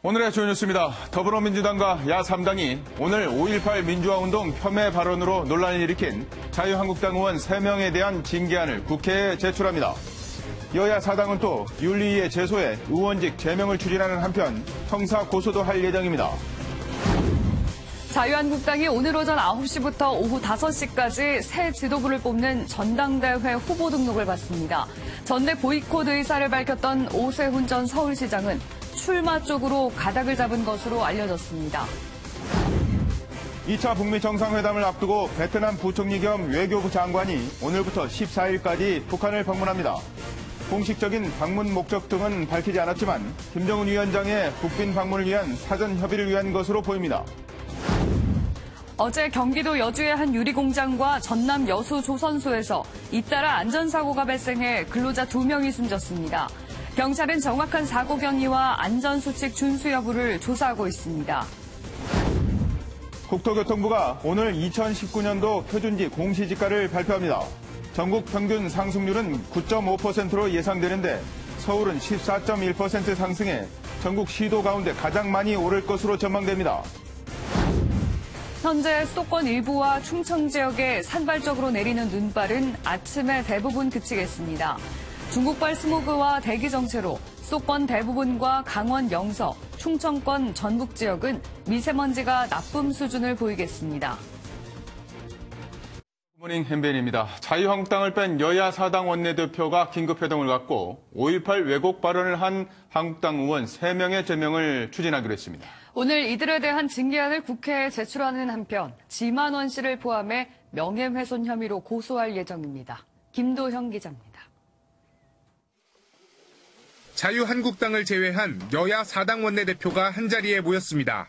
오늘의 주요 뉴스입니다. 더불어민주당과 야3당이 오늘 5.18 민주화운동 폄훼 발언으로 논란을 일으킨 자유한국당 의원 3명에 대한 징계안을 국회에 제출합니다. 여야 4당은 또 윤리위의 제소에 의원직 제명을 추진하는 한편 형사 고소도 할 예정입니다. 자유한국당이 오늘 오전 9시부터 오후 5시까지 새 지도부를 뽑는 전당대회 후보 등록을 받습니다. 전대 보이콧 의사를 밝혔던 오세훈 전 서울시장은 출마 쪽으로 가닥을 잡은 것으로 알려졌습니다. 2차 북미 정상회담을 앞두고 베트남 부총리 겸 외교부 장관이 오늘부터 14일까지 북한을 방문합니다. 공식적인 방문 목적 등은 밝히지 않았지만 김정은 위원장의 북빈 방문을 위한 사전 협의를 위한 것으로 보입니다. 어제 경기도 여주의 한 유리공장과 전남 여수 조선소에서 잇따라 안전사고가 발생해 근로자 2명이 숨졌습니다. 경찰은 정확한 사고 경위와 안전수칙 준수 여부를 조사하고 있습니다. 국토교통부가 오늘 2019년도 표준지 공시지가를 발표합니다. 전국 평균 상승률은 9.5%로 예상되는데 서울은 14.1% 상승해 전국 시도 가운데 가장 많이 오를 것으로 전망됩니다. 현재 수도권 일부와 충청 지역에 산발적으로 내리는 눈발은 아침에 대부분 그치겠습니다. 중국발 스모그와 대기 정체로 수도권 대부분과 강원 영서, 충청권 전북 지역은 미세먼지가 나쁨 수준을 보이겠습니다. 굿모닝 햄벤입니다. 자유한국당을 뺀 여야 4당 원내대표가 긴급회동을 갖고 5.18 왜곡 발언을 한 한국당 의원 3명의 제명을 추진하기로 했습니다. 오늘 이들에 대한 징계안을 국회에 제출하는 한편 지만원 씨를 포함해 명예훼손 혐의로 고소할 예정입니다. 김도형 기자입니다. 자유한국당을 제외한 여야 4당 원내대표가 한자리에 모였습니다.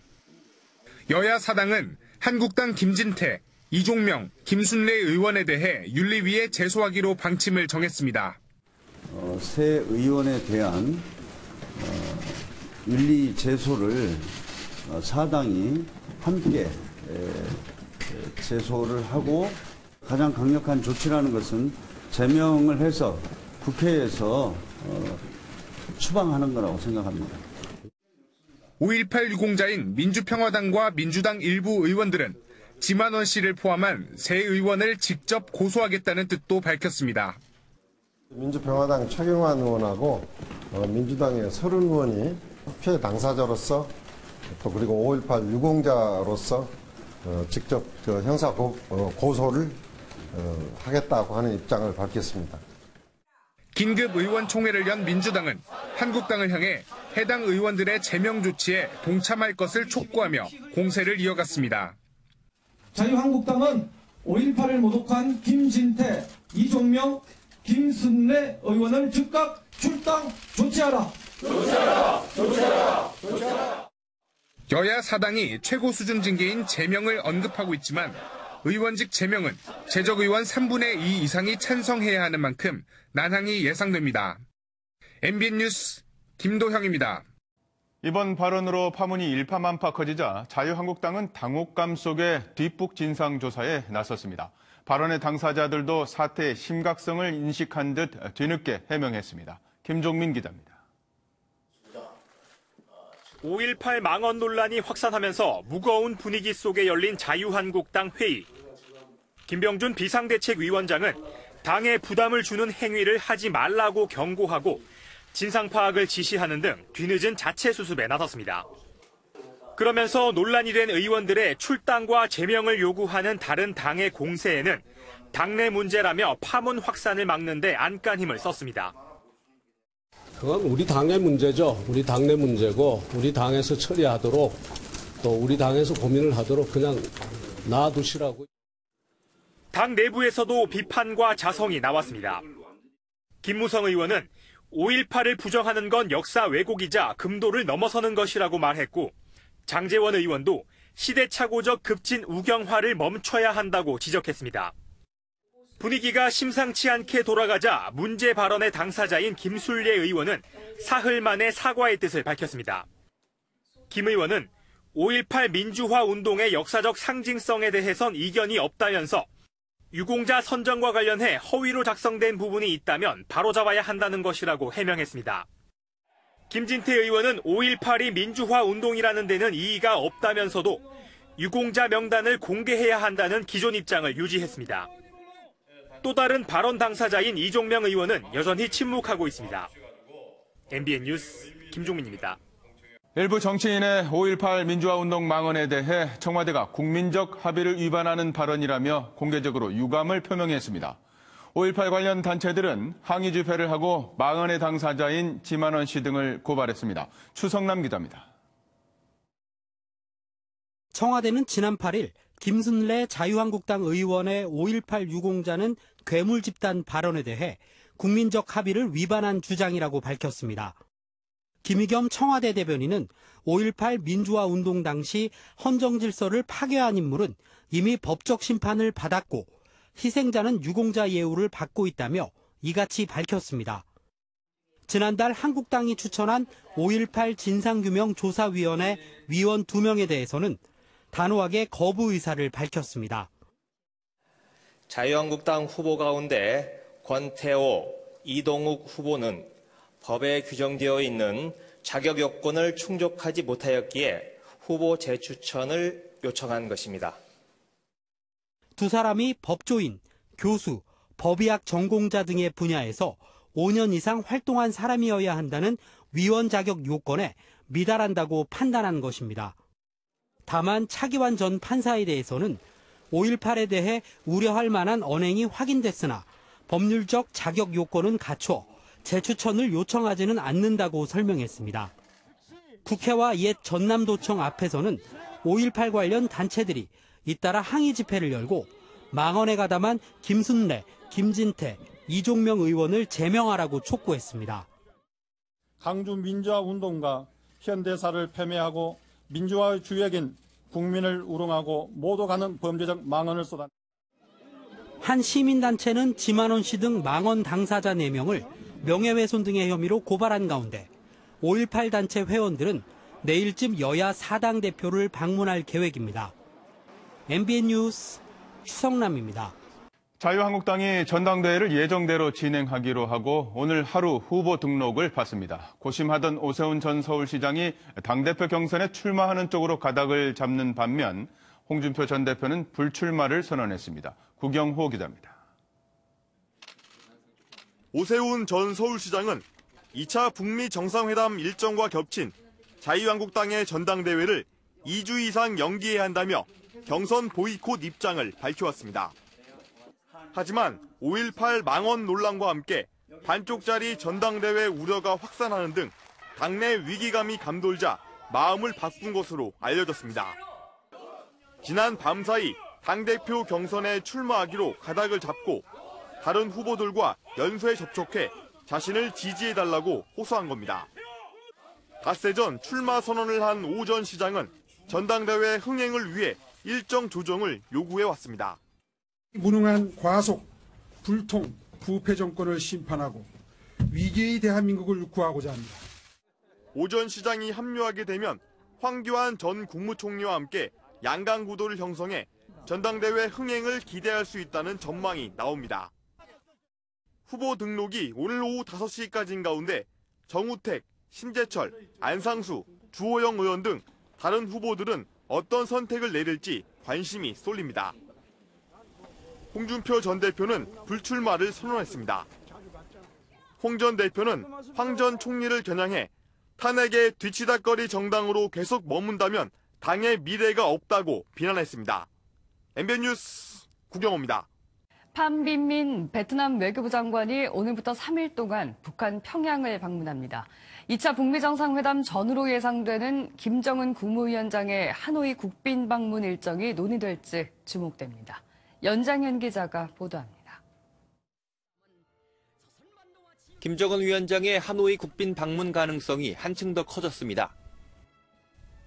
여야 4당은 한국당 김진태, 이종명, 김순례 의원에 대해 윤리위에 제소하기로 방침을 정했습니다. 새 의원에 대한 윤리 제소를 4당이 함께 제소를 하고 가장 강력한 조치라는 것은 제명을 해서 국회에서 추방하는 거라고 생각합니다. 5.18 유공자인 민주평화당과 민주당 일부 의원들은 지만원 씨를 포함한 새 의원을 직접 고소하겠다는 뜻도 밝혔습니다. 민주평화당 최경환 의원하고 민주당의 서른 의원이 피해 당사자로서 또 그리고 5.18 유공자로서 직접 형사 고소를 하겠다고 하는 입장을 밝혔습니다. 긴급 의원총회를 연 민주당은 한국당을 향해 해당 의원들의 제명 조치에 동참할 것을 촉구하며 공세를 이어갔습니다. 자유한국당은 5.18을 모독한 김진태, 이종명, 김순례 의원을 즉각 출당 조치하라. 조치하라. 여야 4당이 최고 수준 징계인 제명을 언급하고 있지만 의원직 제명은 재적의원 3분의 2 이상이 찬성해야 하는 만큼 난항이 예상됩니다. MBN 뉴스 김도형입니다. 이번 발언으로 파문이 일파만파 커지자 자유한국당은 당혹감 속에 뒷북 진상조사에 나섰습니다. 발언의 당사자들도 사태의 심각성을 인식한 듯 뒤늦게 해명했습니다. 김종민 기자입니다. 5.18 망언 논란이 확산하면서 무거운 분위기 속에 열린 자유한국당 회의. 김병준 비상대책위원장은 당에 부담을 주는 행위를 하지 말라고 경고하고 진상 파악을 지시하는 등 뒤늦은 자체 수습에 나섰습니다. 그러면서 논란이 된 의원들의 출당과 제명을 요구하는 다른 당의 공세에는 당내 문제라며 파문 확산을 막는 데 안간힘을 썼습니다. 그건 우리 당의 문제죠. 우리 당내 문제고 우리 당에서 처리하도록 또 우리 당에서 고민을 하도록 그냥 놔두시라고. 당 내부에서도 비판과 자성이 나왔습니다. 김무성 의원은 5.18을 부정하는 건 역사 왜곡이자 금도를 넘어서는 것이라고 말했고 장제원 의원도 시대착오적 급진 우경화를 멈춰야 한다고 지적했습니다. 분위기가 심상치 않게 돌아가자 문제 발언의 당사자인 김순례 의원은 사흘 만에 사과의 뜻을 밝혔습니다. 김 의원은 5.18 민주화 운동의 역사적 상징성에 대해선 이견이 없다면서 유공자 선정과 관련해 허위로 작성된 부분이 있다면 바로잡아야 한다는 것이라고 해명했습니다. 김진태 의원은 5.18이 민주화 운동이라는 데는 이의가 없다면서도 유공자 명단을 공개해야 한다는 기존 입장을 유지했습니다. 또 다른 발언 당사자인 이종명 의원은 여전히 침묵하고 있습니다. MBN 뉴스 김종민입니다. 일부 정치인의 5.18 민주화 운동 망언에 대해 청와대가 국민적 합의를 위반하는 발언이라며 공개적으로 유감을 표명했습니다. 5.18 관련 단체들은 항의 집회를 하고 망언의 당사자인 지만원 씨 등을 고발했습니다. 추성남 기자입니다. 청와대는 지난 8일 김순례 자유한국당 의원의 5.18 유공자는 괴물 집단 발언에 대해 국민적 합의를 위반한 주장이라고 밝혔습니다. 김의겸 청와대 대변인은 5.18 민주화 운동 당시 헌정 질서를 파괴한 인물은 이미 법적 심판을 받았고 희생자는 유공자 예우를 받고 있다며 이같이 밝혔습니다. 지난달 한국당이 추천한 5.18 진상규명조사위원회 위원 2명에 대해서는 단호하게 거부 의사를 밝혔습니다. 자유한국당 후보 가운데 권태호, 이동욱 후보는 법에 규정되어 있는 자격 요건을 충족하지 못하였기에 후보 재추천을 요청한 것입니다. 두 사람이 법조인, 교수, 법의학 전공자 등의 분야에서 5년 이상 활동한 사람이어야 한다는 위원 자격 요건에 미달한다고 판단한 것입니다. 다만 차기환 전 판사에 대해서는 5.18에 대해 우려할 만한 언행이 확인됐으나 법률적 자격 요건은 갖춰 재추천을 요청하지는 않는다고 설명했습니다. 국회와 옛 전남도청 앞에서는 5.18 관련 단체들이 잇따라 항의 집회를 열고 망언에 가담한 김순례, 김진태, 이종명 의원을 제명하라고 촉구했습니다. 강주 민주화 운동과 현대사를 패배하고 민주화의 주역인 국민을 우롱하고 모독하는 범죄적 망언을 쏟아. 한 시민단체는 지만원 씨 등 망언 당사자 4명을 명예훼손 등의 혐의로 고발한 가운데 5.18 단체 회원들은 내일쯤 여야 4당 대표를 방문할 계획입니다. MBN 뉴스 추성남입니다. 자유한국당이 전당대회를 예정대로 진행하기로 하고 오늘 하루 후보 등록을 받습니다. 고심하던 오세훈 전 서울시장이 당대표 경선에 출마하는 쪽으로 가닥을 잡는 반면 홍준표 전 대표는 불출마를 선언했습니다. 구경호 기자입니다. 오세훈 전 서울시장은 2차 북미 정상회담 일정과 겹친 자유한국당의 전당대회를 2주 이상 연기해야 한다며 경선 보이콧 입장을 밝혀왔습니다. 하지만 5.18 망언 논란과 함께 반쪽짜리 전당대회 우려가 확산하는 등 당내 위기감이 감돌자 마음을 바꾼 것으로 알려졌습니다. 지난 밤사이 당대표 경선에 출마하기로 가닥을 잡고 다른 후보들과 연쇄 접촉해 자신을 지지해달라고 호소한 겁니다. 닷새 전 출마 선언을 한 오 전 시장은 전당대회 흥행을 위해 일정 조정을 요구해왔습니다. 무능한 과속, 불통, 부패 정권을 심판하고 위기의 대한민국을 구하고자 합니다. 오 전 시장이 합류하게 되면 황교안 전 국무총리와 함께 양강 구도를 형성해 전당대회 흥행을 기대할 수 있다는 전망이 나옵니다. 후보 등록이 오늘 오후 5시까지인 가운데 정우택, 심재철, 안상수, 주호영 의원 등 다른 후보들은 어떤 선택을 내릴지 관심이 쏠립니다. 홍준표 전 대표는 불출마를 선언했습니다. 홍 전 대표는 황 전 총리를 겨냥해 탄핵의 뒤치다꺼리 정당으로 계속 머문다면 당의 미래가 없다고 비난했습니다. MBN 뉴스 구경호입니다. 팜 빈민 베트남 외교부 장관이 오늘부터 3일 동안 북한 평양을 방문합니다. 2차 북미 정상회담 전후로 예상되는 김정은 국무위원장의 하노이 국빈 방문 일정이 논의될지 주목됩니다. 연장현 기자가 보도합니다. 김정은 위원장의 하노이 국빈 방문 가능성이 한층 더 커졌습니다.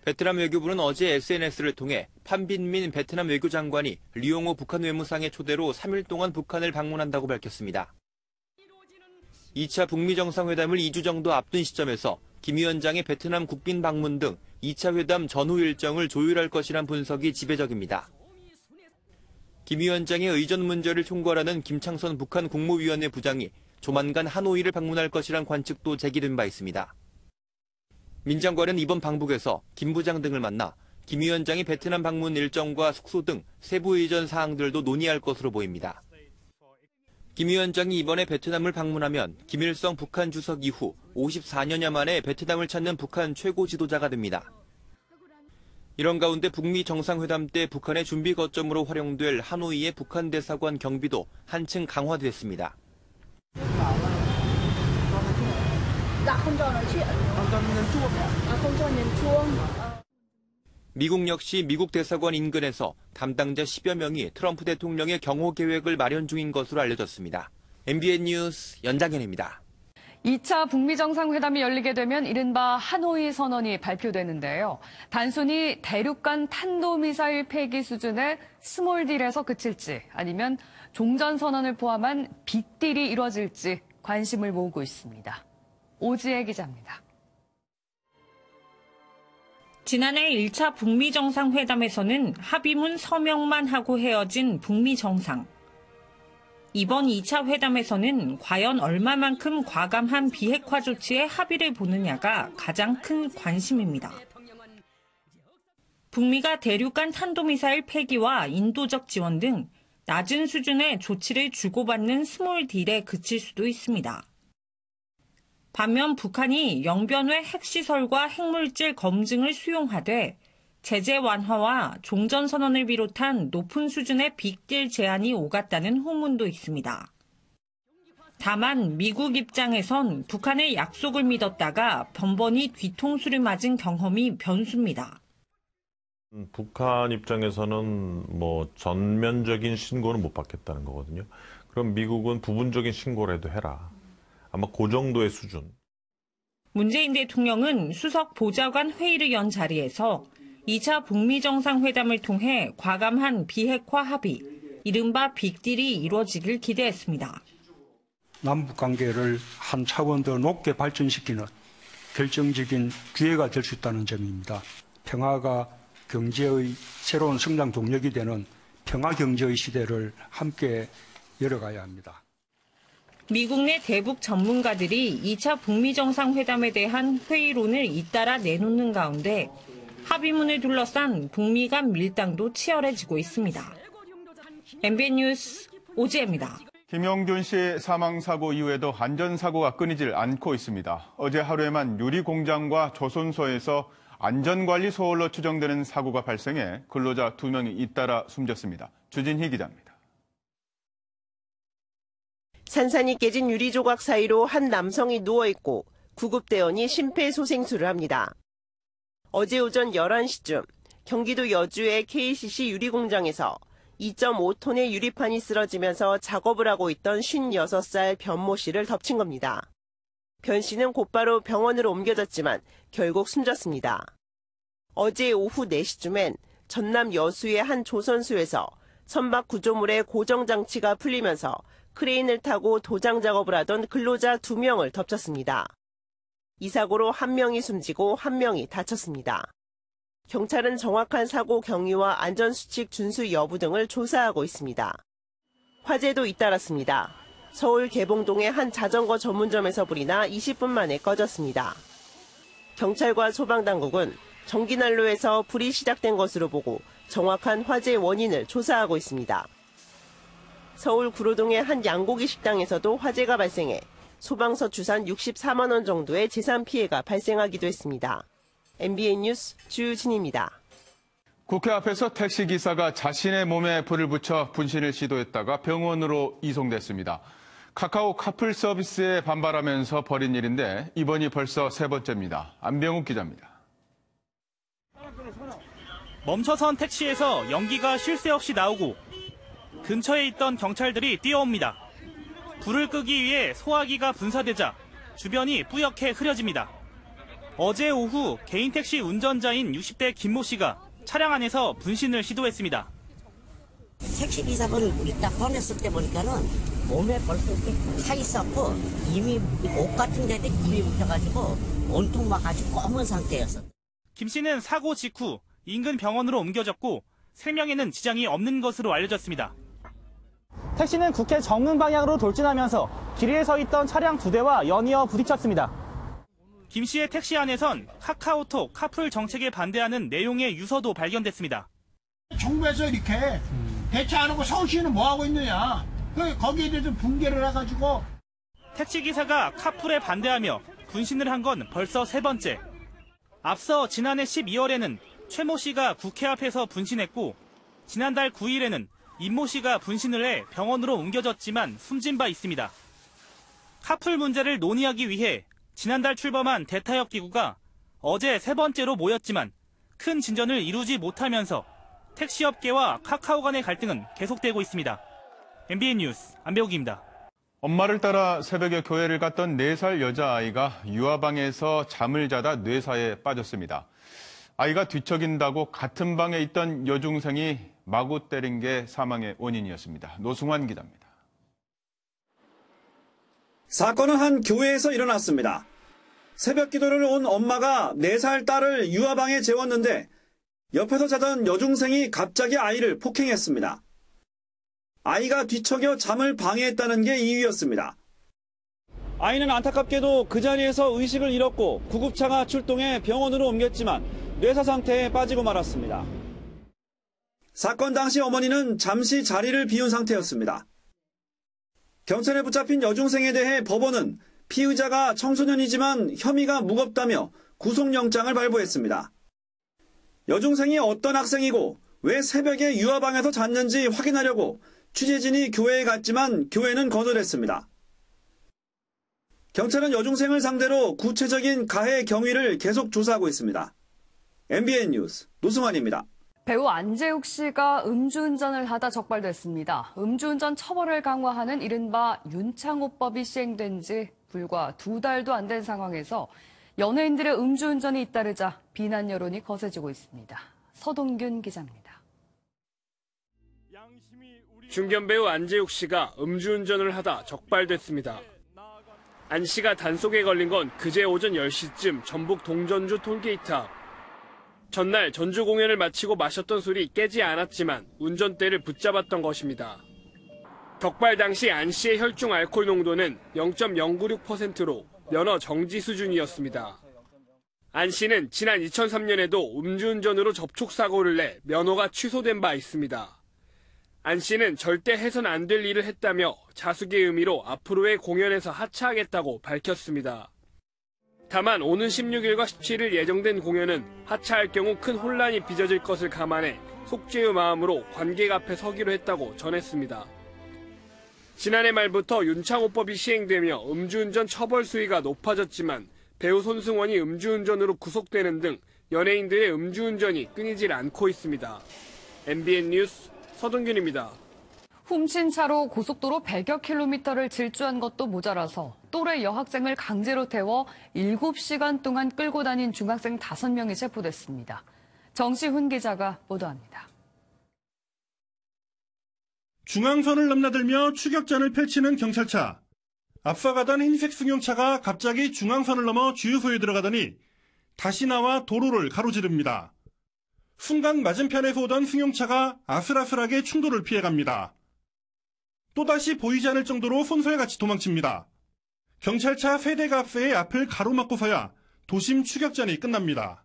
베트남 외교부는 어제 SNS를 통해 팜 빈민 베트남 외교장관이 리용호 북한 외무상의 초대로 3일 동안 북한을 방문한다고 밝혔습니다. 2차 북미 정상회담을 2주 정도 앞둔 시점에서 김 위원장의 베트남 국빈 방문 등 2차 회담 전후 일정을 조율할 것이란 분석이 지배적입니다. 김 위원장의 의전 문제를 총괄하는 김창선 북한 국무위원회 부장이 조만간 하노이를 방문할 것이란 관측도 제기된 바 있습니다. 민 장관은 이번 방북에서 김 부장 등을 만나 김 위원장이 베트남 방문 일정과 숙소 등 세부 이전 사항들도 논의할 것으로 보입니다. 김 위원장이 이번에 베트남을 방문하면 김일성 북한 주석 이후 54년여 만에 베트남을 찾는 북한 최고 지도자가 됩니다. 이런 가운데 북미 정상회담 때 북한의 준비 거점으로 활용될 하노이의 북한 대사관 경비도 한층 강화됐습니다. 미국 역시 미국 대사관 인근에서 담당자 10여 명이 트럼프 대통령의 경호 계획을 마련 중인 것으로 알려졌습니다. MBN 뉴스 연장현입니다. 2차 북미 정상회담이 열리게 되면 이른바 하노이 선언이 발표되는데요. 단순히 대륙간 탄도미사일 폐기 수준의 스몰 딜에서 그칠지 아니면 종전선언을 포함한 빅딜이 이뤄질지 관심을 모으고 있습니다. 오지혜 기자입니다. 지난해 1차 북미 정상회담에서는 합의문 서명만 하고 헤어진 북미 정상. 이번 2차 회담에서는 과연 얼마만큼 과감한 비핵화 조치에 합의를 보느냐가 가장 큰 관심입니다. 북미가 대륙간 탄도미사일 폐기와 인도적 지원 등 낮은 수준의 조치를 주고받는 스몰 딜에 그칠 수도 있습니다. 반면 북한이 영변외 핵시설과 핵물질 검증을 수용하되 제재 완화와 종전선언을 비롯한 높은 수준의 빅딜 제안이 오갔다는 후문도 있습니다. 다만 미국 입장에선 북한의 약속을 믿었다가 번번이 뒤통수를 맞은 경험이 변수입니다. 북한 입장에서는 전면적인 신고는 못 받겠다는 거거든요. 그럼 미국은 부분적인 신고라도 해라. 아마 그 정도의 수준. 문재인 대통령은 수석 보좌관 회의를 연 자리에서 2차 북미 정상회담을 통해 과감한 비핵화 합의, 이른바 빅딜이 이루어지길 기대했습니다. 남북 관계를 한 차원 더 높게 발전시키는 결정적인 기회가 될 수 있다는 점입니다. 평화가 경제의 새로운 성장 동력이 되는 평화 경제의 시대를 함께 열어가야 합니다. 미국 내 대북 전문가들이 2차 북미 정상회담에 대한 회의론을 잇따라 내놓는 가운데 합의문을 둘러싼 북미 간 밀당도 치열해지고 있습니다. MBN 뉴스 오지혜입니다. 김영준 씨 사망사고 이후에도 안전사고가 끊이질 않고 있습니다. 어제 하루에만 유리공장과 조선소에서 안전관리 소홀로 추정되는 사고가 발생해 근로자 2명이 잇따라 숨졌습니다. 주진희 기자입니다. 산산이 깨진 유리조각 사이로 한 남성이 누워있고 구급대원이 심폐소생술을 합니다. 어제 오전 11시쯤 경기도 여주의 KCC 유리공장에서 2.5톤의 유리판이 쓰러지면서 작업을 하고 있던 56살 변모 씨를 덮친 겁니다. 변 씨는 곧바로 병원으로 옮겨졌지만 결국 숨졌습니다. 어제 오후 4시쯤엔 전남 여수의 한 조선소에서 선박 구조물의 고정장치가 풀리면서 크레인을 타고 도장 작업을 하던 근로자 2명을 덮쳤습니다. 이 사고로 1명이 숨지고 1명이 다쳤습니다. 경찰은 정확한 사고 경위와 안전수칙 준수 여부 등을 조사하고 있습니다. 화재도 잇따랐습니다. 서울 개봉동의 한 자전거 전문점에서 불이 나 20분 만에 꺼졌습니다. 경찰과 소방당국은 전기난로에서 불이 시작된 것으로 보고 정확한 화재 원인을 조사하고 있습니다. 서울 구로동의 한 양고기 식당에서도 화재가 발생해 소방서 추산 64만 원 정도의 재산 피해가 발생하기도 했습니다. MBN 뉴스 주진희입니다. 국회 앞에서 택시기사가 자신의 몸에 불을 붙여 분신을 시도했다가 병원으로 이송됐습니다. 카카오 카풀 서비스에 반발하면서 벌인 일인데 이번이 벌써 3번째입니다. 안병욱 기자입니다. 멈춰선 택시에서 연기가 쉴 새 없이 나오고 근처에 있던 경찰들이 뛰어옵니다. 불을 끄기 위해 소화기가 분사되자 주변이 뿌옇게 흐려집니다. 어제 오후 개인 택시 운전자인 60대 김모 씨가 차량 안에서 분신을 시도했습니다. 택시기사분 우리 딱 보냈을 때 보니까는 몸에 벌써 차 있었고 이미 옷 같은 데도 불이 붙어가지고 온통 막 아주 검은 상태였어. 김 씨는 사고 직후 인근 병원으로 옮겨졌고 생명에는 지장이 없는 것으로 알려졌습니다. 택시는 국회 정문 방향으로 돌진하면서 길 위에 서 있던 차량 2대와 연이어 부딪혔습니다. 김 씨의 택시 안에선 카카오톡, 카풀 정책에 반대하는 내용의 유서도 발견됐습니다. 정부에서 이렇게 대체 안 하고 서울시는 뭐 하고 있느냐. 거기에 대해서 붕괴를 해가지고. 택시기사가 카풀에 반대하며 분신을 한 건 벌써 3번째. 앞서 지난해 12월에는 최 모 씨가 국회 앞에서 분신했고 지난달 9일에는 임 모 씨가 분신을 해 병원으로 옮겨졌지만 숨진 바 있습니다. 카풀 문제를 논의하기 위해 지난달 출범한 대타협 기구가 어제 3번째로 모였지만 큰 진전을 이루지 못하면서 택시업계와 카카오 간의 갈등은 계속되고 있습니다. MBN 뉴스 안배욱입니다. 엄마를 따라 새벽에 교회를 갔던 4살 여자아이가 유아방에서 잠을 자다 뇌사에 빠졌습니다. 아이가 뒤척인다고 같은 방에 있던 여중생이 마구 때린 게 사망의 원인이었습니다. 노승환 기자입니다. 사건은 한 교회에서 일어났습니다. 새벽 기도를 온 엄마가 4살 딸을 유아방에 재웠는데 옆에서 자던 여중생이 갑자기 아이를 폭행했습니다. 아이가 뒤척여 잠을 방해했다는 게 이유였습니다. 아이는 안타깝게도 그 자리에서 의식을 잃었고 구급차가 출동해 병원으로 옮겼지만 뇌사 상태에 빠지고 말았습니다. 사건 당시 어머니는 잠시 자리를 비운 상태였습니다. 경찰에 붙잡힌 여중생에 대해 법원은 피의자가 청소년이지만 혐의가 무겁다며 구속영장을 발부했습니다. 여중생이 어떤 학생이고 왜 새벽에 유아방에서 잤는지 확인하려고 취재진이 교회에 갔지만 교회는 거절했습니다. 경찰은 여중생을 상대로 구체적인 가해 경위를 계속 조사하고 있습니다. MBN 뉴스 노승환입니다. 배우 안재욱 씨가 음주운전을 하다 적발됐습니다. 음주운전 처벌을 강화하는 이른바 윤창호법이 시행된 지 불과 2달도 안 된 상황에서 연예인들의 음주운전이 잇따르자 비난 여론이 거세지고 있습니다. 서동균 기자입니다. 중견 배우 안재욱 씨가 음주운전을 하다 적발됐습니다. 안 씨가 단속에 걸린 건 그제 오전 10시쯤 전북 동전주 톨게이트 앞. 전날 전주 공연을 마치고 마셨던 술이 깨지 않았지만 운전대를 붙잡았던 것입니다. 적발 당시 안 씨의 혈중 알코올 농도는 0.096%로 면허 정지 수준이었습니다. 안 씨는 지난 2003년에도 음주운전으로 접촉사고를 내 면허가 취소된 바 있습니다. 안 씨는 절대 해선 안 될 일을 했다며 자숙의 의미로 앞으로의 공연에서 하차하겠다고 밝혔습니다. 다만 오는 16일과 17일 예정된 공연은 하차할 경우 큰 혼란이 빚어질 것을 감안해 속죄의 마음으로 관객 앞에 서기로 했다고 전했습니다. 지난해 말부터 윤창호법이 시행되며 음주운전 처벌 수위가 높아졌지만 배우 손승원이 음주운전으로 구속되는 등 연예인들의 음주운전이 끊이질 않고 있습니다. MBN 뉴스 서동균입니다. 훔친 차로 고속도로 100여 킬로미터를 질주한 것도 모자라서 또래 여학생을 강제로 태워 7시간 동안 끌고 다닌 중학생 5명이 체포됐습니다. 정시훈 기자가 보도합니다. 중앙선을 넘나들며 추격전을 펼치는 경찰차. 앞서가던 흰색 승용차가 갑자기 중앙선을 넘어 주유소에 들어가더니 다시 나와 도로를 가로지릅니다. 순간 맞은편에서 오던 승용차가 아슬아슬하게 충돌을 피해갑니다. 또다시 보이지 않을 정도로 손살같이 도망칩니다. 경찰차 3대가 앞서에 앞을 가로막고서야 도심 추격전이 끝납니다.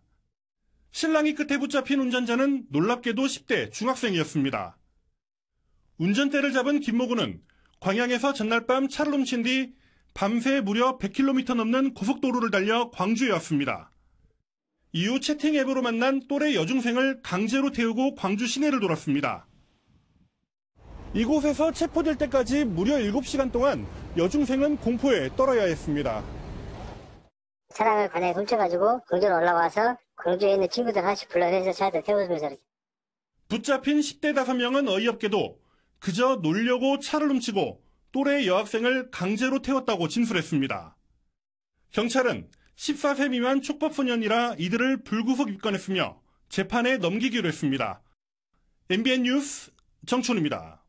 실랑이 끝에 붙잡힌 운전자는 놀랍게도 10대 중학생이었습니다. 운전대를 잡은 김모군은 광양에서 전날 밤 차를 훔친 뒤 밤새 무려 100km 넘는 고속도로를 달려 광주에 왔습니다. 이후 채팅 앱으로 만난 또래 여중생을 강제로 태우고 광주 시내를 돌았습니다. 이곳에서 체포될 때까지 무려 7시간 동안 여중생은 공포에 떨어야 했습니다. 차량을 관에 훔쳐가지고 광주로 올라와서 광주에 있는 친구들 하나씩 불러내서 차에다 태우면서 이렇게. 붙잡힌 10대 5명은 어이없게도 그저 놀려고 차를 훔치고 또래 여학생을 강제로 태웠다고 진술했습니다. 경찰은 14세 미만 촉법소년이라 이들을 불구속 입건했으며 재판에 넘기기로 했습니다. MBN 뉴스 정춘입니다.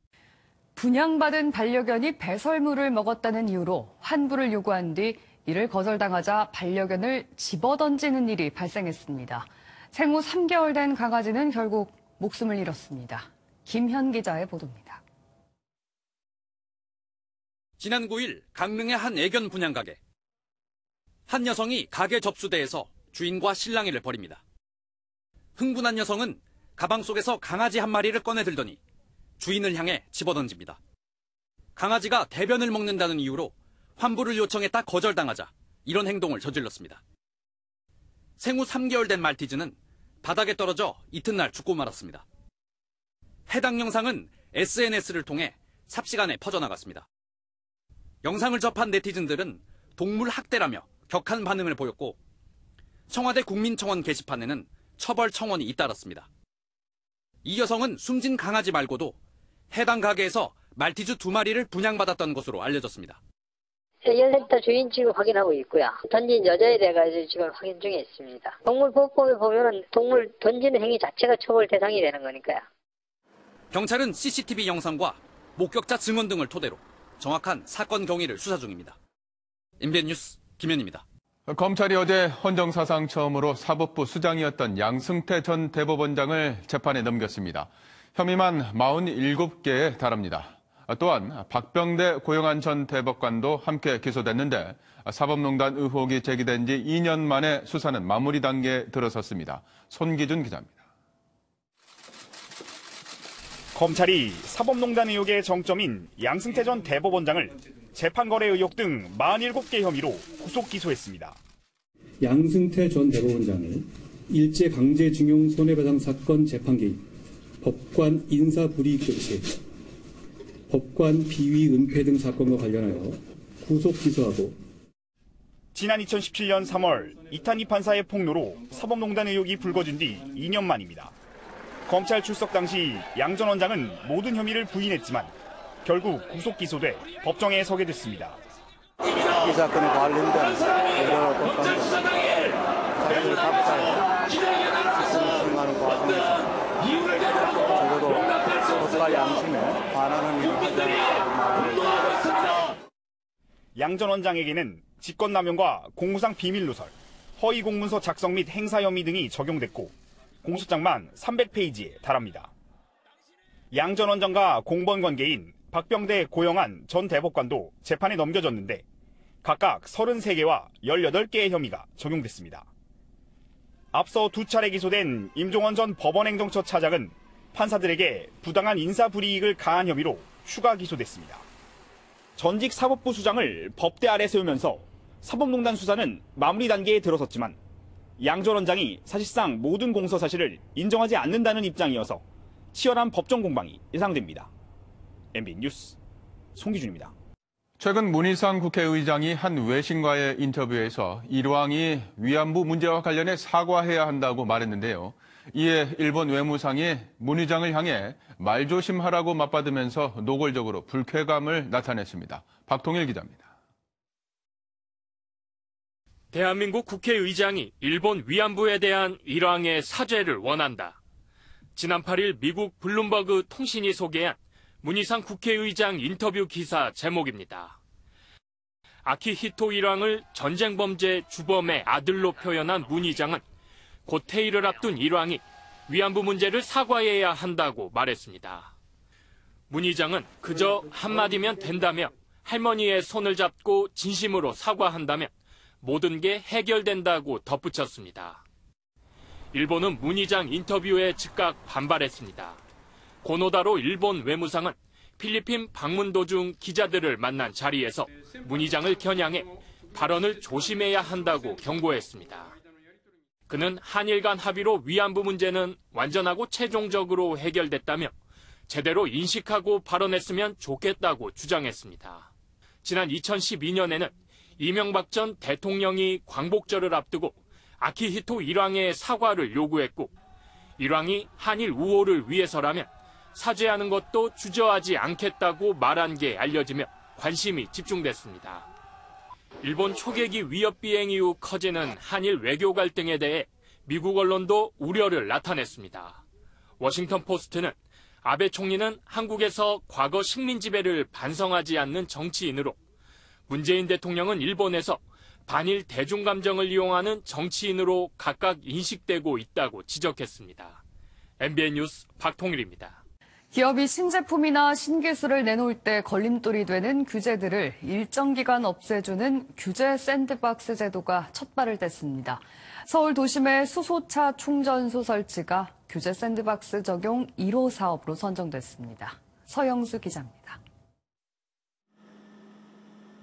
분양받은 반려견이 배설물을 먹었다는 이유로 환불을 요구한 뒤 이를 거절당하자 반려견을 집어던지는 일이 발생했습니다. 생후 3개월 된 강아지는 결국 목숨을 잃었습니다. 김현 기자의 보도입니다. 지난 9일 강릉의 한 애견 분양가게. 한 여성이 가게 접수대에서 주인과 실랑이를 벌입니다. 흥분한 여성은 가방 속에서 강아지 한 마리를 꺼내 들더니 주인을 향해 집어던집니다. 강아지가 대변을 먹는다는 이유로 환불을 요청했다 거절당하자 이런 행동을 저질렀습니다. 생후 3개월 된 말티즈는 바닥에 떨어져 이튿날 죽고 말았습니다. 해당 영상은 SNS를 통해 삽시간에 퍼져나갔습니다. 영상을 접한 네티즌들은 동물 학대라며 격한 반응을 보였고 청와대 국민청원 게시판에는 처벌 청원이 잇따랐습니다. 이 여성은 숨진 강아지 말고도 해당 가게에서 말티즈 2마리를 분양받았던 것으로 알려졌습니다. 연락처 주인 지금 확인하고 있고요. 던진 여자에 대해서 지금 확인 중에 있습니다. 동물보호법에 보면은 동물 던지는 행위 자체가 처벌 대상이 되는 거니까요. 경찰은 CCTV 영상과 목격자 증언 등을 토대로 정확한 사건 경위를 수사 중입니다. MBN 뉴스 김현입니다. 검찰이 어제 헌정사상 처음으로 사법부 수장이었던 양승태 전 대법원장을 재판에 넘겼습니다. 혐의만 47개에 달합니다. 또한 박병대 고영한 전 대법관도 함께 기소됐는데 사법농단 의혹이 제기된 지 2년 만에 수사는 마무리 단계에 들어섰습니다. 손기준 기자입니다. 검찰이 사법농단 의혹의 정점인 양승태 전 대법원장을 재판거래 의혹 등 47개 혐의로 구속 기소했습니다. 양승태 전 대법원장을 일제강제징용 손해배상 사건 재판 개입, 법관 인사불이익 조치, 법관 비위 은폐 등 사건과 관련하여 구속 기소하고 지난 2017년 3월 이탄희 판사의 폭로로 사법농단 의혹이 불거진 뒤 2년 만입니다. 검찰 출석 당시 양 전 원장은 모든 혐의를 부인했지만 결국 구속 기소돼 법정에 서게 됐습니다. 이 사건에 관련된 여러 법관들 자기들 각자의 직성을 수행하는 과정에서 적어도 법과 양심에 반하는 일을 하지 않았다고 양 전 원장에게는 직권남용과 공무상 비밀누설, 허위 공문서 작성 및 행사 혐의 등이 적용됐고 공소장만 300페이지에 달합니다. 양 전 원장과 공범 관계인 박병대 고영한 전 대법관도 재판에 넘겨졌는데 각각 33개와 18개의 혐의가 적용됐습니다. 앞서 2차례 기소된 임종원 전 법원행정처 차장은 판사들에게 부당한 인사불이익을 가한 혐의로 추가 기소됐습니다. 전직 사법부 수장을 법대 아래 세우면서 사법농단 수사는 마무리 단계에 들어섰지만 양 전 원장이 사실상 모든 공소 사실을 인정하지 않는다는 입장이어서 치열한 법정 공방이 예상됩니다. MBN 뉴스 송기준입니다. 최근 문희상 국회의장이 한 외신과의 인터뷰에서 일왕이 위안부 문제와 관련해 사과해야 한다고 말했는데요. 이에 일본 외무상이 문 의장을 향해 말조심하라고 맞받으면서 노골적으로 불쾌감을 나타냈습니다. 박통일 기자입니다. 대한민국 국회의장이 일본 위안부에 대한 일왕의 사죄를 원한다. 지난 8일 미국 블룸버그 통신이 소개한 문희상 국회의장 인터뷰 기사 제목입니다. 아키히토 일왕을 전쟁 범죄 주범의 아들로 표현한 문 의장은 곧 퇴위를 앞둔 일왕이 위안부 문제를 사과해야 한다고 말했습니다. 문 의장은 그저 한마디면 된다며 할머니의 손을 잡고 진심으로 사과한다면 모든 게 해결된다고 덧붙였습니다. 일본은 문 의장 인터뷰에 즉각 반발했습니다. 고노다로 일본 외무상은 필리핀 방문 도중 기자들을 만난 자리에서 문 의장을 겨냥해 발언을 조심해야 한다고 경고했습니다. 그는 한일 간 합의로 위안부 문제는 완전하고 최종적으로 해결됐다며 제대로 인식하고 발언했으면 좋겠다고 주장했습니다. 지난 2012년에는 이명박 전 대통령이 광복절을 앞두고 아키히토 일왕의 사과를 요구했고 일왕이 한일 우호를 위해서라면 사죄하는 것도 주저하지 않겠다고 말한 게 알려지며 관심이 집중됐습니다. 일본 초계기 위협 비행 이후 커지는 한일 외교 갈등에 대해 미국 언론도 우려를 나타냈습니다. 워싱턴 포스트는 아베 총리는 한국에서 과거 식민 지배를 반성하지 않는 정치인으로 문재인 대통령은 일본에서 반일 대중 감정을 이용하는 정치인으로 각각 인식되고 있다고 지적했습니다. MBN 뉴스 박통일입니다. 기업이 신제품이나 신기술을 내놓을 때 걸림돌이 되는 규제들을 일정 기간 없애주는 규제 샌드박스 제도가 첫 발을 뗐습니다. 서울 도심의 수소차 충전소 설치가 규제 샌드박스 적용 1호 사업으로 선정됐습니다. 서영수 기자입니다.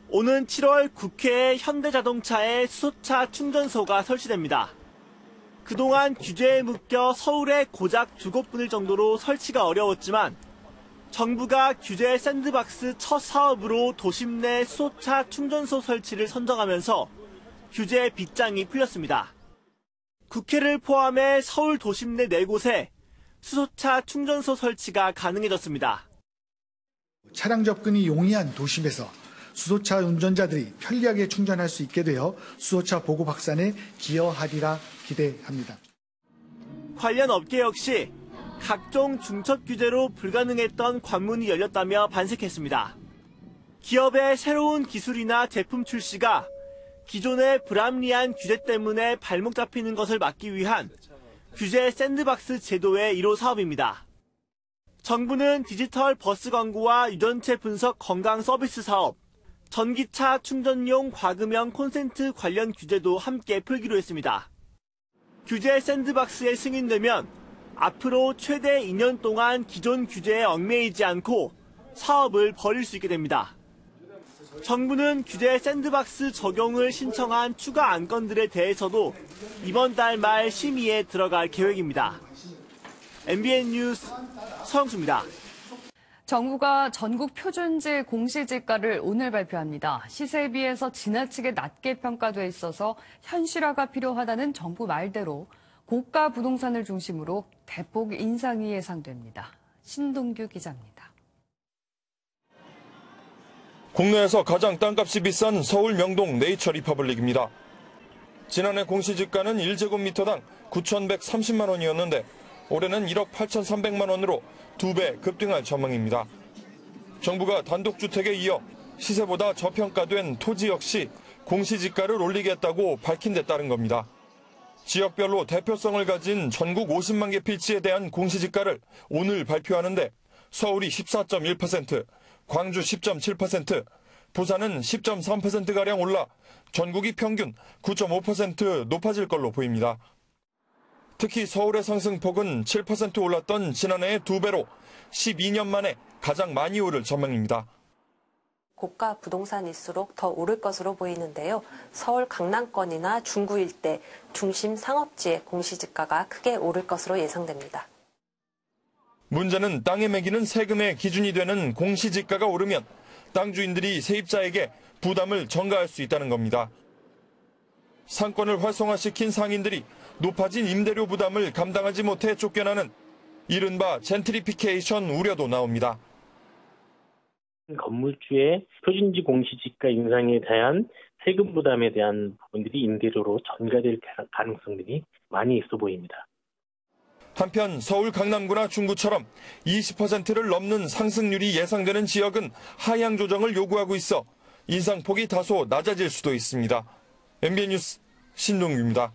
오는 7월 국회에 현대자동차의 수소차 충전소가 설치됩니다. 그동안 규제에 묶여 서울에 고작 2곳뿐일 정도로 설치가 어려웠지만 정부가 규제 샌드박스 첫 사업으로 도심 내 수소차 충전소 설치를 선정하면서 규제 빗장이 풀렸습니다. 국회를 포함해 서울 도심 내 4곳에 수소차 충전소 설치가 가능해졌습니다. 차량 접근이 용이한 도심에서 수소차 운전자들이 편리하게 충전할 수 있게 되어 수소차 보급 확산에 기여하리라 기대합니다. 관련 업계 역시 각종 중첩 규제로 불가능했던 관문이 열렸다며 반색했습니다. 기업의 새로운 기술이나 제품 출시가 기존의 불합리한 규제 때문에 발목 잡히는 것을 막기 위한 규제 샌드박스 제도의 1호 사업입니다. 정부는 디지털 버스 광고와 유전체 분석 건강 서비스 사업, 전기차 충전용 과금형 콘센트 관련 규제도 함께 풀기로 했습니다. 규제 샌드박스에 승인되면 앞으로 최대 2년 동안 기존 규제에 얽매이지 않고 사업을 벌일 수 있게 됩니다. 정부는 규제 샌드박스 적용을 신청한 추가 안건들에 대해서도 이번 달 말 심의에 들어갈 계획입니다. MBN 뉴스 서영수입니다. 정부가 전국 표준지 공시지가를 오늘 발표합니다. 시세에 비해서 지나치게 낮게 평가돼 있어서 현실화가 필요하다는 정부 말대로 고가 부동산을 중심으로 대폭 인상이 예상됩니다. 신동규 기자입니다. 국내에서 가장 땅값이 비싼 서울 명동 네이처 리퍼블릭입니다. 지난해 공시지가는 1제곱미터당 9,130만 원이었는데 올해는 1억 8,300만 원으로 2배 급등할 전망입니다. 정부가 단독주택에 이어 시세보다 저평가된 토지 역시 공시지가를 올리겠다고 밝힌 데 따른 겁니다. 지역별로 대표성을 가진 전국 50만 개 필지에 대한 공시지가를 오늘 발표하는데 서울이 14.1%, 광주 10.7%, 부산은 10.3%가량 올라 전국이 평균 9.5% 높아질 걸로 보입니다. 특히 서울의 상승폭은 7% 올랐던 지난해의 2배로 12년 만에 가장 많이 오를 전망입니다. 고가 부동산일수록 더 오를 것으로 보이는데요. 서울 강남권이나 중구 일대 중심 상업지의 공시지가가 크게 오를 것으로 예상됩니다. 문제는 땅에 매기는 세금의 기준이 되는 공시지가가 오르면 땅 주인들이 세입자에게 부담을 전가할 수 있다는 겁니다. 상권을 활성화시킨 상인들이 높아진 임대료 부담을 감당하지 못해 쫓겨나는 이른바 젠트리피케이션 우려도 나옵니다. 건물주의 표준지 공시지가 인상에 대한 세금 부담에 대한 부분들이 임대료로 전가될 가능성들이 많이 있어 보입니다. 한편 서울 강남구나 중구처럼 20%를 넘는 상승률이 예상되는 지역은 하향 조정을 요구하고 있어 인상폭이 다소 낮아질 수도 있습니다. MBN 뉴스 신동규입니다.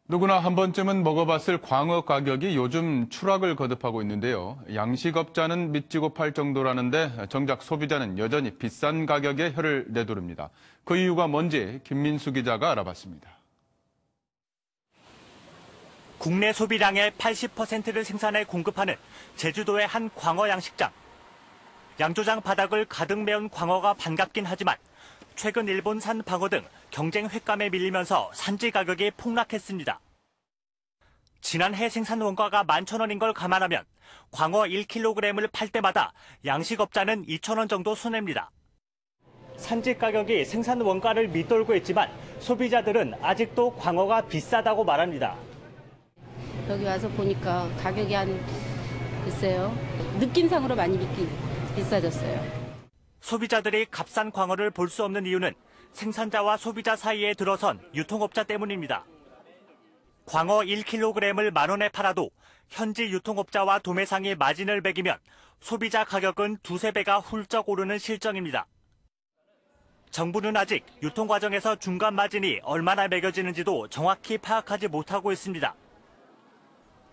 누구나 한 번쯤은 먹어봤을 광어 가격이 요즘 추락을 거듭하고 있는데요. 양식업자는 믿지고 팔 정도라는데 정작 소비자는 여전히 비싼 가격에 혀를 내두릅니다. 그 이유가 뭔지 김민수 기자가 알아봤습니다. 국내 소비량의 80%를 생산해 공급하는 제주도의 한 광어 양식장. 양조장 바닥을 가득 메운 광어가 반갑긴 하지만 최근 일본산 방어 등 경쟁 횟감에 밀리면서 산지 가격이 폭락했습니다. 지난해 생산 원가가 11,000원인 걸 감안하면 광어 1kg을 팔 때마다 양식업자는 2,000원 정도 손해입니다. 산지 가격이 생산 원가를 밑돌고 있지만 소비자들은 아직도 광어가 비싸다고 말합니다. 여기 와서 보니까 가격이 글쎄요. 느낌상으로 많이 비싸졌어요. 소비자들이 값싼 광어를 볼 수 없는 이유는 생산자와 소비자 사이에 들어선 유통업자 때문입니다. 광어 1kg을 10,000원에 팔아도 현지 유통업자와 도매상이 마진을 매기면 소비자 가격은 2~3배가 훌쩍 오르는 실정입니다. 정부는 아직 유통 과정에서 중간 마진이 얼마나 매겨지는지도 정확히 파악하지 못하고 있습니다.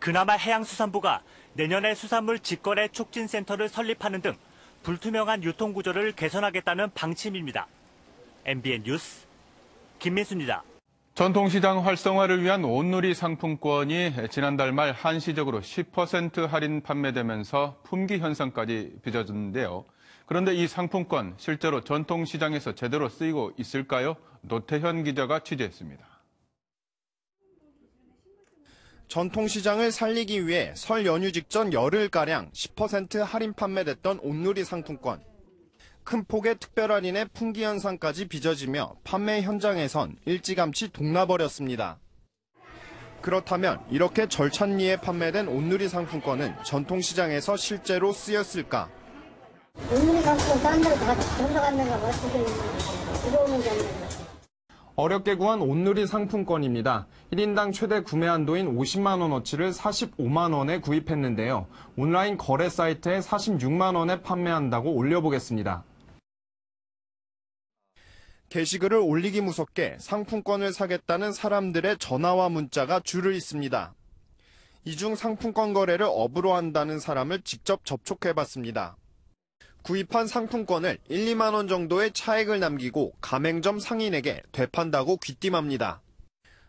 그나마 해양수산부가 내년에 수산물 직거래 촉진센터를 설립하는 등 불투명한 유통구조를 개선하겠다는 방침입니다. MBN 뉴스 김민수입니다. 전통시장 활성화를 위한 온누리 상품권이 지난달 말 한시적으로 10% 할인 판매되면서 품귀 현상까지 빚어졌는데요. 그런데 이 상품권 실제로 전통시장에서 제대로 쓰이고 있을까요? 노태현 기자가 취재했습니다. 전통시장을 살리기 위해 설 연휴 직전 열흘가량 10% 할인 판매됐던 온누리 상품권. 큰 폭의 특별 할인에 품귀 현상까지 빚어지며 판매 현장에선 일찌감치 동나버렸습니다. 그렇다면 이렇게 절찬리에 판매된 온누리 상품권은 전통시장에서 실제로 쓰였을까? 온누리 상품권 다른 데로 다 건너갔는가 봐. 지금 들어오는 게 아니라. 어렵게 구한 온누리 상품권입니다. 1인당 최대 구매 한도인 50만 원어치를 45만 원에 구입했는데요. 온라인 거래 사이트에 46만 원에 판매한다고 올려보겠습니다. 게시글을 올리기 무섭게 상품권을 사겠다는 사람들의 전화와 문자가 줄을 잇습니다. 이중 상품권 거래를 업으로 한다는 사람을 직접 접촉해봤습니다. 구입한 상품권을 1, 2만 원 정도의 차액을 남기고 가맹점 상인에게 되판다고 귀띔합니다.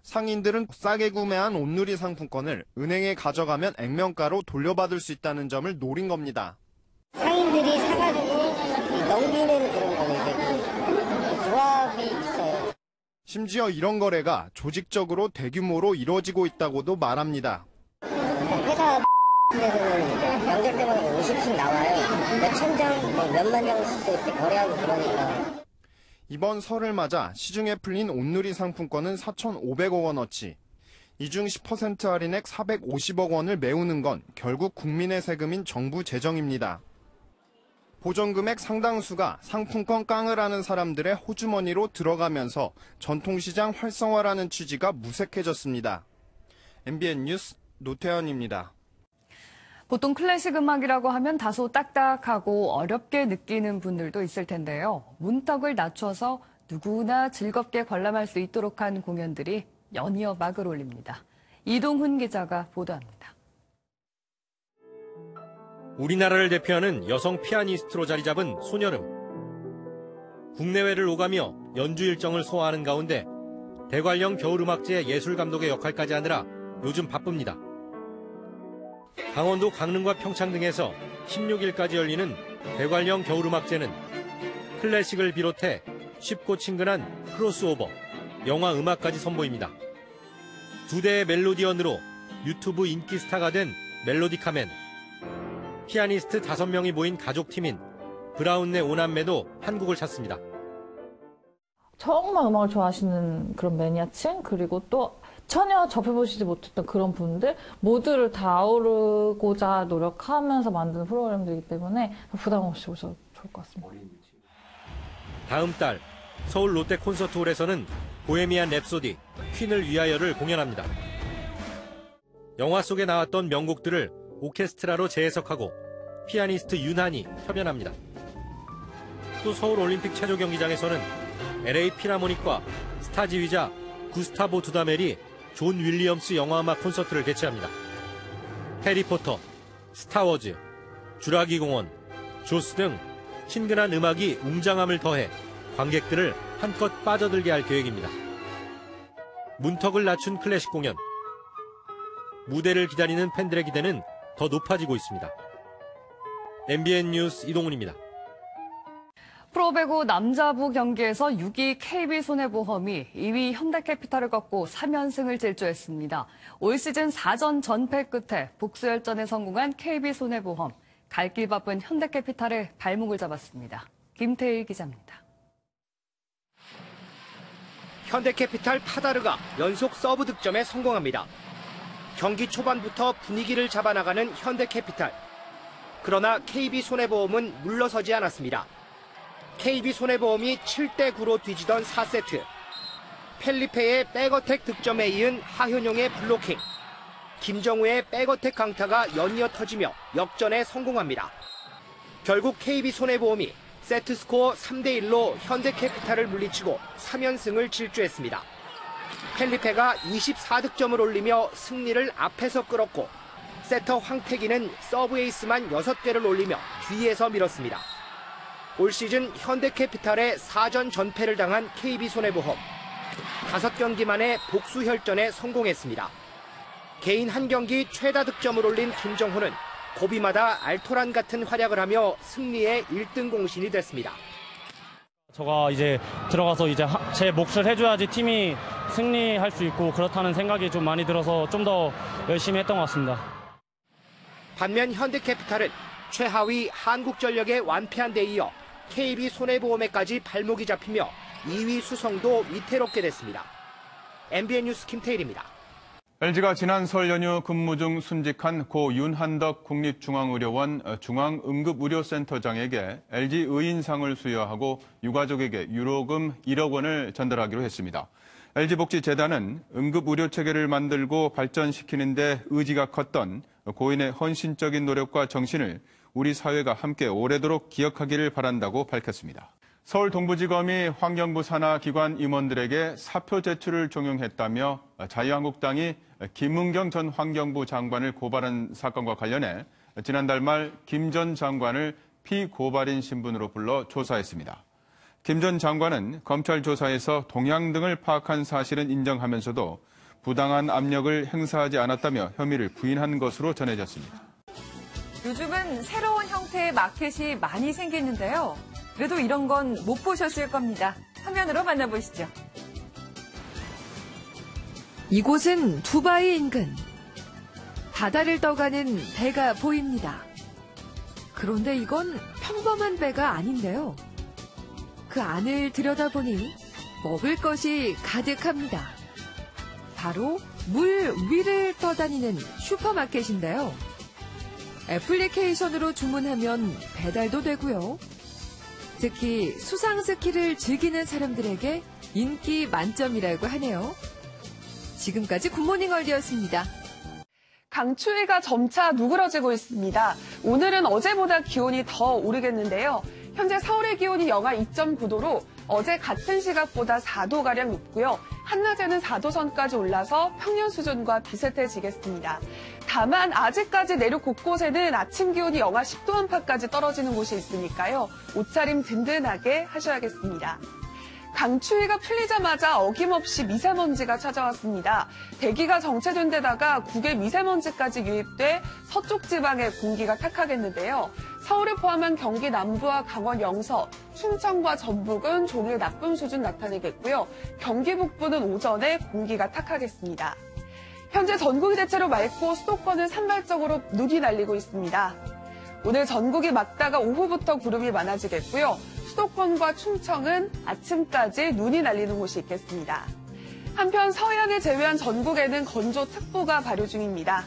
상인들은 싸게 구매한 온누리 상품권을 은행에 가져가면 액면가로 돌려받을 수 있다는 점을 노린 겁니다. 상인들이 사가지고 넘기는 그런 거는 조합이 있어요. 심지어 이런 거래가 조직적으로 대규모로 이루어지고 있다고도 말합니다. 회사 데서는 명절 때마다 50씩 나와요. 몇천 장, 몇만 장씩 이렇게 거래하고 그러니까. 이번 설을 맞아 시중에 풀린 온누리 상품권은 4,500억 원어치. 이 중 10% 할인액 450억 원을 메우는 건 결국 국민의 세금인 정부 재정입니다. 보전금액 상당수가 상품권 깡을 하는 사람들의 호주머니로 들어가면서 전통시장 활성화라는 취지가 무색해졌습니다. MBN 뉴스 노태현입니다. 보통 클래식 음악이라고 하면 다소 딱딱하고 어렵게 느끼는 분들도 있을 텐데요. 문턱을 낮춰서 누구나 즐겁게 관람할 수 있도록 한 공연들이 연이어 막을 올립니다. 이동훈 기자가 보도합니다. 우리나라를 대표하는 여성 피아니스트로 자리 잡은 손여름. 국내외를 오가며 연주 일정을 소화하는 가운데 대관령 겨울음악제 예술감독의 역할까지 하느라 요즘 바쁩니다. 강원도 강릉과 평창 등에서 16일까지 열리는 대관령 겨울음악제는 클래식을 비롯해 쉽고 친근한 크로스오버, 영화 음악까지 선보입니다. 두 대의 멜로디언으로 유튜브 인기 스타가 된 멜로디카맨, 피아니스트 5명이 모인 가족팀인 브라운네 5남매도 한국을 찾습니다. 정말 음악을 좋아하시는 그런 매니아층, 그리고 또 전혀 접해보시지 못했던 그런 분들 모두를 다 아우르고자 노력하면서 만드는 프로그램들이기 때문에 부담 없이 오셔도 좋을 것 같습니다. 다음 달 서울 롯데 콘서트홀에서는 보헤미안 랩소디, 퀸을 위하여를 공연합니다. 영화 속에 나왔던 명곡들을 오케스트라로 재해석하고 피아니스트 윤한이 협연합니다. 또 서울 올림픽 체조 경기장에서는 LA 피라모닉과 스타 지휘자 구스타보 두다멜이 존 윌리엄스 영화음악 콘서트를 개최합니다. 해리포터, 스타워즈, 주라기 공원, 조스 등 친근한 음악이 웅장함을 더해 관객들을 한껏 빠져들게 할 계획입니다. 문턱을 낮춘 클래식 공연. 무대를 기다리는 팬들의 기대는 더 높아지고 있습니다. MBN 뉴스 이동훈입니다. 프로배구 남자부 경기에서 6위 KB손해보험이 2위 현대캐피탈을 꺾고 3연승을 질주했습니다. 올 시즌 4전 전패 끝에 복수열전에 성공한 KB손해보험. 갈 길 바쁜 현대캐피탈의 발목을 잡았습니다. 김태일 기자입니다. 현대캐피탈 파다르가 연속 서브 득점에 성공합니다. 경기 초반부터 분위기를 잡아나가는 현대캐피탈. 그러나 KB손해보험은 물러서지 않았습니다. KB손해보험이 7대9로 뒤지던 4세트. 펠리페의 백어택 득점에 이은 하현용의 블로킹. 김정우의 백어택 강타가 연이어 터지며 역전에 성공합니다. 결국 KB손해보험이 세트스코어 3대1로 현대캐피탈을 물리치고 3연승을 질주했습니다. 펠리페가 24득점을 올리며 승리를 앞에서 끌었고 세터 황태기는 서브 에이스만 6개를 올리며 뒤에서 밀었습니다. 올 시즌 현대캐피탈의 4전 전패를 당한 KB손해보험. 5경기 만에 복수 혈전에 성공했습니다. 개인 한 경기 최다 득점을 올린 김정호는 고비마다 알토란 같은 활약을 하며 승리의 1등 공신이 됐습니다. 제가 이제 들어가서 이제 제 몫을 해줘야지 팀이 승리할 수 있고 그렇다는 생각이 좀 많이 들어서 좀 더 열심히 했던 것 같습니다. 반면 현대캐피탈은 최하위 한국전력에 완패한 데 이어 KB손해보험에까지 발목이 잡히며 2위 수성도 위태롭게 됐습니다. MBN 뉴스 김태일입니다. LG가 지난 설 연휴 근무 중 순직한 고 윤한덕 국립중앙의료원 중앙응급의료센터장에게 LG 의인상을 수여하고 유가족에게 유로금 1억 원을 전달하기로 했습니다. LG복지재단은 응급의료체계를 만들고 발전시키는 데 의지가 컸던 고인의 헌신적인 노력과 정신을 우리 사회가 함께 오래도록 기억하기를 바란다고 밝혔습니다. 서울 동부지검이 환경부 산하 기관 임원들에게 사표 제출을 종용했다며 자유한국당이 김은경 전 환경부 장관을 고발한 사건과 관련해 지난달 말 김 전 장관을 피고발인 신분으로 불러 조사했습니다. 김 전 장관은 검찰 조사에서 동향 등을 파악한 사실은 인정하면서도 부당한 압력을 행사하지 않았다며 혐의를 부인한 것으로 전해졌습니다. 요즘은 새로운 형태의 마켓이 많이 생기는데요. 그래도 이런 건 못 보셨을 겁니다. 화면으로 만나보시죠. 이곳은 두바이 인근. 바다를 떠가는 배가 보입니다. 그런데 이건 평범한 배가 아닌데요. 그 안을 들여다보니 먹을 것이 가득합니다. 바로 물 위를 떠다니는 슈퍼마켓인데요. 애플리케이션으로 주문하면 배달도 되고요. 특히 수상 스키를 즐기는 사람들에게 인기 만점이라고 하네요. 지금까지 굿모닝 월드였습니다. 강추위가 점차 누그러지고 있습니다. 오늘은 어제보다 기온이 더 오르겠는데요. 현재 서울의 기온이 영하 2.9도로 어제 같은 시각보다 4도가량 높고요. 한낮에는 4도 선까지 올라서 평년 수준과 비슷해지겠습니다. 다만 아직까지 내륙 곳곳에는 아침 기온이 영하 10도 안팎까지 떨어지는 곳이 있으니까요. 옷차림 든든하게 하셔야겠습니다. 강추위가 풀리자마자 어김없이 미세먼지가 찾아왔습니다. 대기가 정체된 데다가 국외 미세먼지까지 유입돼 서쪽 지방의 공기가 탁하겠는데요. 서울을 포함한 경기 남부와 강원 영서, 충청과 전북은 종일 나쁨 수준 나타내겠고요. 경기 북부는 오전에 공기가 탁하겠습니다. 현재 전국이 대체로 맑고 수도권은 산발적으로 눈이 날리고 있습니다. 오늘 전국이 맑다가 오후부터 구름이 많아지겠고요. 수도권과 충청은 아침까지 눈이 날리는 곳이 있겠습니다. 한편 서해안을 제외한 전국에는 건조특보가 발효 중입니다.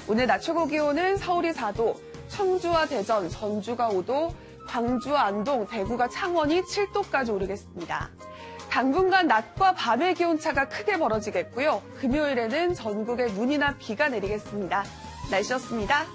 오늘 낮 최고 기온은 서울이 4도, 청주와 대전, 전주가 5도, 광주와 안동, 대구가 창원이 7도까지 오르겠습니다. 당분간 낮과 밤의 기온차가 크게 벌어지겠고요. 금요일에는 전국에 눈이나 비가 내리겠습니다. 날씨였습니다.